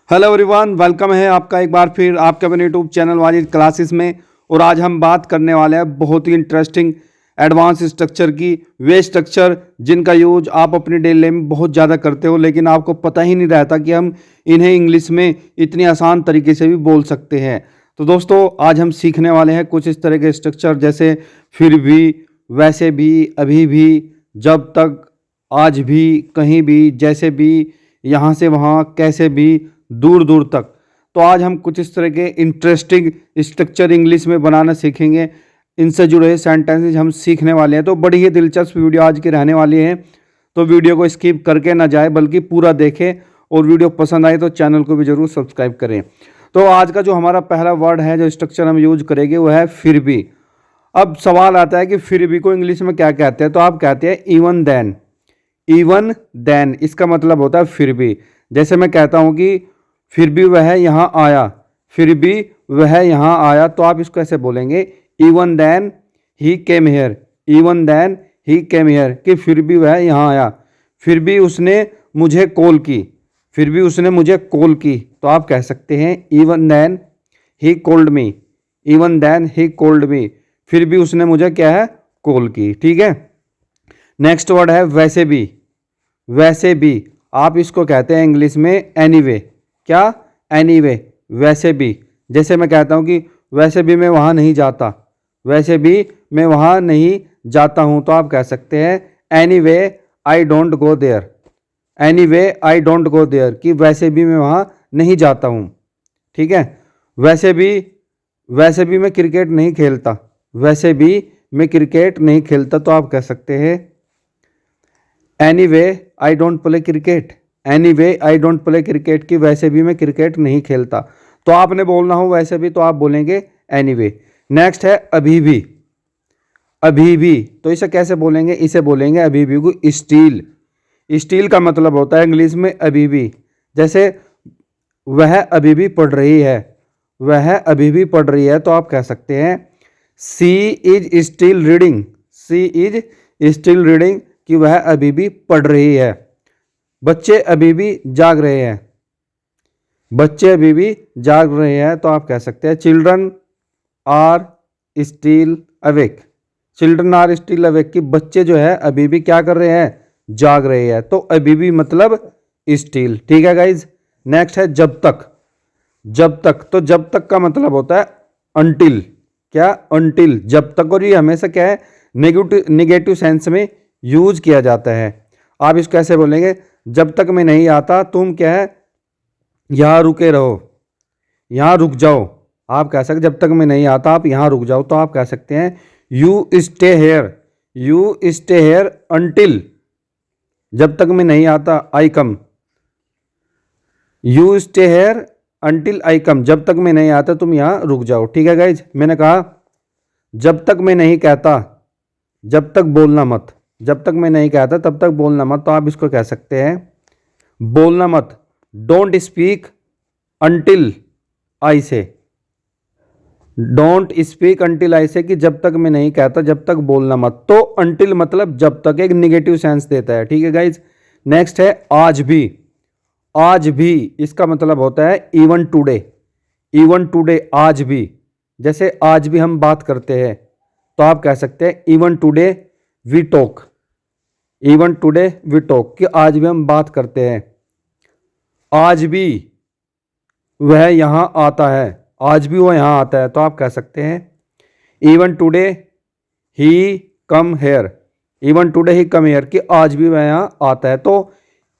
Hello everyone, welcome है आपका एक बार फिर आपके अपने यूट्यूब चैनल वाली क्लासेस में। और आज हम बात करने वाले हैं बहुत ही इंटरेस्टिंग एडवांस स्ट्रक्चर की, वे स्ट्रक्चर जिनका यूज आप अपनी डेली लाइफ में बहुत ज़्यादा करते हो, लेकिन आपको पता ही नहीं रहता कि हम इन्हें इंग्लिश में इतनी आसान तरीके से भी बोल सकते हैं। तो दोस्तों, आज हम सीखने वाले हैं कुछ इस तरह के स्ट्रक्चर, जैसे फिर भी, वैसे भी, अभी भी, जब तक, आज भी, कहीं भी, जैसे भी, यहाँ से वहाँ, कैसे भी, दूर दूर तक। तो आज हम कुछ इस तरह के इंटरेस्टिंग स्ट्रक्चर इंग्लिश में बनाना सीखेंगे। इनसे जुड़े सेंटेंसेज हम सीखने वाले हैं। तो बड़ी ही दिलचस्प वीडियो आज की रहने वाली है, तो वीडियो को स्किप करके ना जाए बल्कि पूरा देखें। और वीडियो पसंद आए तो चैनल को भी जरूर सब्सक्राइब करें। तो आज का जो हमारा पहला वर्ड है, जो स्ट्रक्चर हम यूज करेंगे, वो है फिर भी। अब सवाल आता है कि फिर भी को इंग्लिश में क्या कहते हैं। तो आप कहते हैं इवन देन। इवन देन इसका मतलब होता है फिर भी। जैसे मैं कहता हूं कि फिर भी वह यहाँ आया, फिर भी वह यहाँ आया, तो आप इसको ऐसे बोलेंगे, even then he came here. Even then he came here, कि फिर भी वह यहाँ आया, फिर भी उसने मुझे कॉल की, फिर भी उसने मुझे कॉल की। तो आप कह सकते हैं even then he called me. Even then he called me, फिर भी उसने मुझे क्या है, कॉल की। ठीक है। नेक्स्ट वर्ड है वैसे भी। वैसे भी आप इसको कहते हैं इंग्लिश में एनीवे। क्या? एनीवे, वैसे भी। जैसे मैं कहता हूं कि वैसे भी मैं वहां नहीं जाता, वैसे भी मैं वहां नहीं जाता हूं, तो आप कह सकते हैं anyway I don't go there. Anyway I don't go there, कि वैसे भी मैं वहां नहीं जाता हूं। ठीक है। वैसे भी मैं क्रिकेट नहीं खेलता, वैसे भी मैं क्रिकेट नहीं खेलता, तो आप कह सकते हैं anyway I don't play cricket. Anyway I don't play cricket, की वैसे भी मैं क्रिकेट नहीं खेलता। तो आपने बोलना हो वैसे भी, तो आप बोलेंगे एनीवे। नेक्स्ट है अभी भी। अभी भी, तो इसे कैसे बोलेंगे? इसे बोलेंगे अभी भी को स्टील। स्टील का मतलब होता है इंग्लिश में अभी भी। जैसे वह अभी भी पढ़ रही है, वह अभी भी पढ़ रही है, तो आप कह सकते हैं she is still reading. She is still reading, कि वह अभी भी पढ़ रही है। बच्चे अभी भी जाग रहे हैं, बच्चे अभी भी जाग रहे हैं, तो आप कह सकते हैं children are still awake. Children are still awake, कि बच्चे जो है अभी भी क्या कर रहे हैं, जाग रहे हैं। तो अभी भी मतलब स्टिल। ठीक है गाइज। नेक्स्ट है जब तक। जब तक, तो जब तक का मतलब होता है अनटिल। क्या? अनटिल, जब तक। और ये हमेशा क्या है, नेगेटिव सेंस में यूज किया जाता है। आप इसको ऐसे बोलेंगे, जब तक मैं नहीं आता तुम क्या है, यहां रुके रहो, यहां रुक जाओ। आप कह सकते, जब तक मैं नहीं आता आप यहां रुक जाओ, तो आप कह सकते हैं you stay here. You stay here until, जब तक मैं नहीं आता I come. You stay here until I come, जब तक मैं नहीं आता तुम यहां रुक जाओ। ठीक है गाइज। मैंने कहा जब तक मैं नहीं कहता, जब तक बोलना मत। जब तक मैं नहीं कहता तब तक बोलना मत, तो आप इसको कह सकते हैं बोलना मत। डोंट स्पीक अंटिल आई से। डोंट स्पीक अंटिल आई से, कि जब तक मैं नहीं कहता, जब तक बोलना मत। तो अंटिल मतलब जब तक, एक निगेटिव सेंस देता है। ठीक है गाइज। नेक्स्ट है आज भी। आज भी इसका मतलब होता है इवन टुडे। इवन टुडे, आज भी। जैसे आज भी हम बात करते हैं, तो आप कह सकते हैं even today we talk. Even today we talk, कि आज भी हम बात करते हैं। आज भी वह यहां आता है, आज भी वह यहां आता है, तो आप कह सकते हैं even today he come here. Even today he come here, कि आज भी वह यहां आता है। तो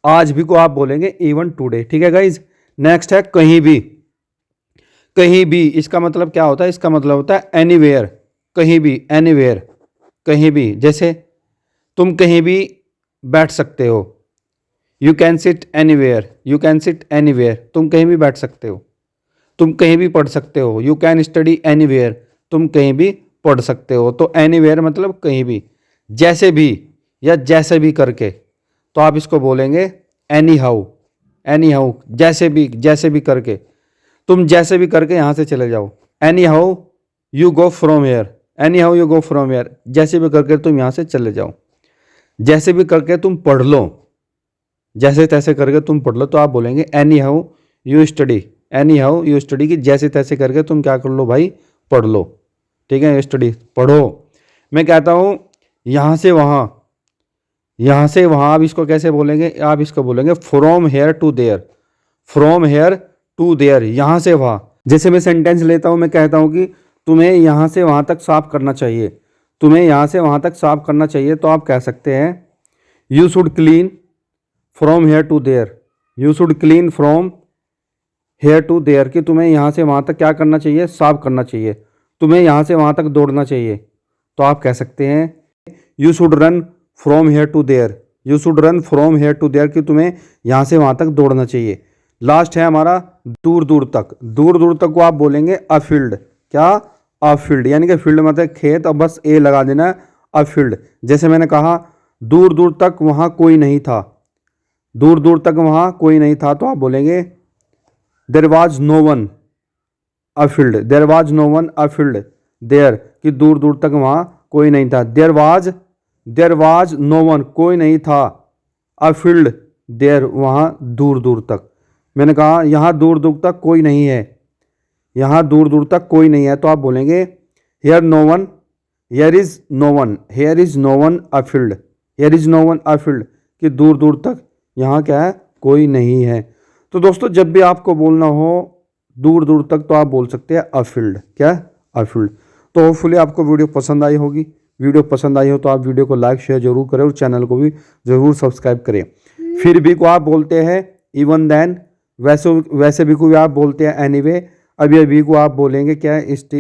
आज भी को आप बोलेंगे इवन टुडे। ठीक है गाइज। नेक्स्ट है कहीं भी। कहीं भी इसका मतलब क्या होता है? इसका मतलब होता है एनीवेयर। कहीं भी, एनीवेयर, कहीं भी। जैसे तुम कहीं भी बैठ सकते हो, you can sit anywhere. You can sit anywhere, तुम कहीं भी बैठ सकते हो। तुम कहीं भी पढ़ सकते हो, यू कैन स्टडी एनीवेयर, तुम कहीं भी पढ़ सकते हो। तो एनीवेयर मतलब कहीं भी। जैसे भी या जैसे भी करके, तो आप इसको बोलेंगे एनी हाउ। एनी हाउ, जैसे भी करके, तुम जैसे भी करके यहां से चले जाओ। Any how you go from here. Any how you go from here, जैसे भी करके तुम यहां से चले जाओ। जैसे भी करके तुम पढ़ लो, जैसे तैसे करके तुम पढ़ लो, तो आप बोलेंगे any how you study, any how you study, कि जैसे तैसे करके तुम क्या कर लो भाई, पढ़ लो, ठीक है, स्टडी पढ़ो। मैं कहता हूँ यहाँ से वहाँ, यहाँ से वहाँ, आप इसको कैसे बोलेंगे, आप इसको बोलेंगे from here to there, from here to there, यहाँ से वहाँ। जैसे मैं सेंटेंस लेता हूँ, मैं कहता हूँ कि तुम्हें यहाँ से वहाँ तक साफ करना चाहिए, तुम्हें यहाँ से वहाँ तक साफ करना चाहिए, तो आप कह सकते हैं you should clean from here to there, you should clean from here to there, कि तुम्हें यहाँ से वहाँ तक क्या करना चाहिए, साफ करना चाहिए, तुम्हें यहाँ से वहाँ तक दौड़ना चाहिए, तो आप कह सकते हैं you should run from here to there, you should run from here to there, कि तुम्हें यहाँ से वहाँ तक दौड़ना चाहिए। लास्ट है हमारा दूर दूर तक, दूर दूर तक को आप बोलेंगे अफील्ड, क्या, अफील्ड, यानी कि फील्ड मतलब खेत, और बस ए लगा देना है, अफील्ड। जैसे मैंने कहा दूर दूर तक वहाँ कोई नहीं था, दूर दूर तक वहाँ कोई नहीं था, तो आप बोलेंगे there was no one afield, there was no one afield there, कि दूर दूर तक वहाँ कोई नहीं था। देयर वाज नो वन, कोई नहीं था, अफील्ड देयर, वहाँ दूर दूर तक। मैंने कहा यहाँ दूर दूर तक कोई नहीं है, यहाँ दूर दूर तक कोई नहीं है, तो आप बोलेंगे here no one, here is no one, here is no one afield, here is no one afield, कि दूर दूर तक यहाँ क्या है, कोई नहीं है। तो दोस्तों जब भी आपको बोलना हो दूर दूर तक, तो आप बोल सकते हैं अफील्ड, क्या, अफील्ड। तो होपफुली आपको वीडियो पसंद आई होगी, वीडियो पसंद आई हो तो आप वीडियो को लाइक शेयर जरूर करें और चैनल को भी ज़रूर सब्सक्राइब करें। फिर भी को आप बोलते हैं इवन देन, वैसे भी को आप बोलते हैं एनीवे, अभी को आप बोलेंगे क्या,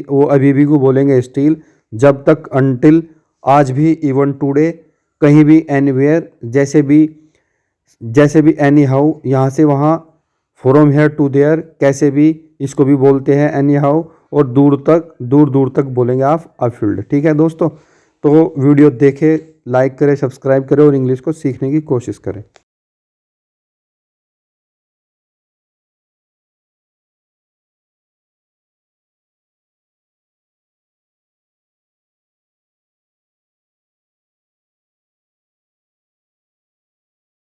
वो अभी भी को बोलेंगे स्टिल, जब तक, अनटिल, आज भी, इवन टुडे, कहीं भी, एनीवेयर, जैसे भी एनी हाउ, यहाँ से वहाँ, फ्रॉम हेयर टू देयर, कैसे भी, इसको भी बोलते हैं एनी हाउ, और दूर दूर तक बोलेंगे आप अफील्ड। ठीक है दोस्तों, तो वीडियो देखें, लाइक करें, सब्सक्राइब करें और इंग्लिश को सीखने की कोशिश करें।